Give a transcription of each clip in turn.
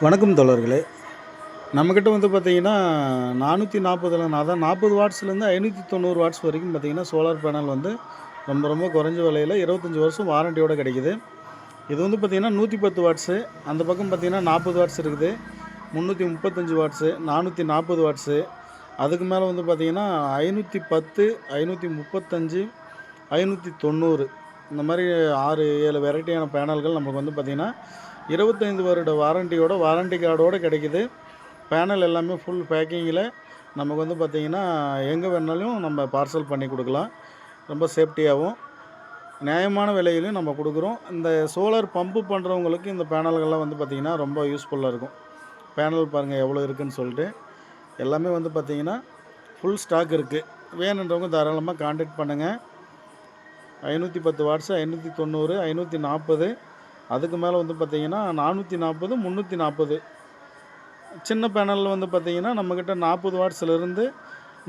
வணக்கம் தோழர்களே. நம்மக்கிட்ட வந்து பார்த்தீங்கன்னா, 440ல அதான் 40 வாட்ஸ்லேருந்து 590 வாட்ஸ் வரைக்கும் பார்த்தீங்கன்னா, சோலார் பேனல் வந்து ரொம்ப ரொம்ப குறைஞ்ச விலையில 25 வருஷம் வாரண்டியோட கிடைக்குது. இது வந்து பார்த்தீங்கன்னா 110 வாட்ஸு, அந்த பக்கம் பார்த்தீங்கன்னா 40 வாட்ஸ் இருக்குது, 335 வாட்ஸு, 440 வாட்ஸு, அதுக்கு மேலே வந்து பார்த்தீங்கன்னா 510, 535, 590 இந்த மாதிரி 6, 7 வெரைட்டியான பேனல்கள் நமக்கு வந்து பார்த்தீங்கன்னா 25 வருட வாரண்டி கார்டோடு கிடைக்குது. பேனல் எல்லாமே ஃபுல் பேக்கிங்கில் நமக்கு வந்து பார்த்திங்கன்னா எங்கே வேணாலும் நம்ம பார்சல் பண்ணி கொடுக்கலாம். ரொம்ப சேஃப்டியாகவும் நியாயமான விலையிலையும் நம்ம கொடுக்குறோம். இந்த சோலார் பம்பு பண்ணுறவங்களுக்கு இந்த பேனல்கள்லாம் வந்து பார்த்திங்கன்னா ரொம்ப யூஸ்ஃபுல்லாக இருக்கும். பேனல் பாருங்கள் எவ்வளோ இருக்குதுன்னு சொல்லிட்டு எல்லாமே வந்து பார்த்திங்கன்னா ஃபுல் ஸ்டாக் இருக்குது. வேணுன்றவங்க தாராளமாக கான்டாக்ட் பண்ணுங்கள். 510 வாட்ஸு, 590, 540, அதுக்கு மேலே வந்து பார்த்திங்கன்னா 440, 340. சின்ன பேனலில் வந்து பார்த்திங்கன்னா நம்மக்கிட்ட 40 வாட்ஸ்லேருந்து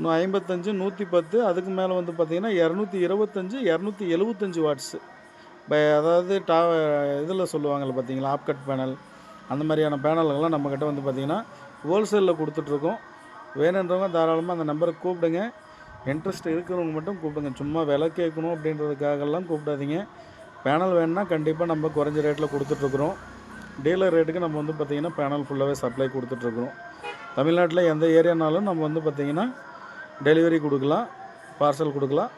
55, 110, அதுக்கு மேலே வந்து பார்த்திங்கன்னா 225, 275 வாட்ஸு. அதாவது இதில் சொல்லுவாங்கள்ல பார்த்தீங்களா, ஆப்கட் பேனல், அந்த மாதிரியான பேனல்கள்லாம் நம்மக்கிட்ட வந்து பார்த்திங்கன்னா ஹோல்சேலில் கொடுத்துட்ருக்கோம். வேணுன்றவங்க தாராளமாக அந்த நம்பருக்கு கூப்பிடுங்க. இன்ட்ரெஸ்ட் இருக்கிறவங்க மட்டும் கூப்பிடுங்க. சும்மா விலை கேட்கணும் அப்படின்றதுக்காகலாம் கூப்பிடாதீங்க. பேனல் வேணுன்னா கண்டிப்பாக நம்ம குறைஞ்ச ரேட்டில் கொடுத்துட்ருக்குறோம். டீலர் ரேட்டுக்கு நம்ம வந்து பார்த்திங்கன்னா பேனல் ஃபுல்லாகவே சப்ளை கொடுத்துட்ருக்குறோம். தமிழ்நாட்டில் எந்த ஏரியானாலும் நம்ம வந்து பார்த்திங்கன்னா டெலிவரி கொடுக்கலாம், பார்சல் கொடுக்கலாம்.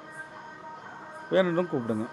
வேணுன்றவங்க கூப்பிடுங்க.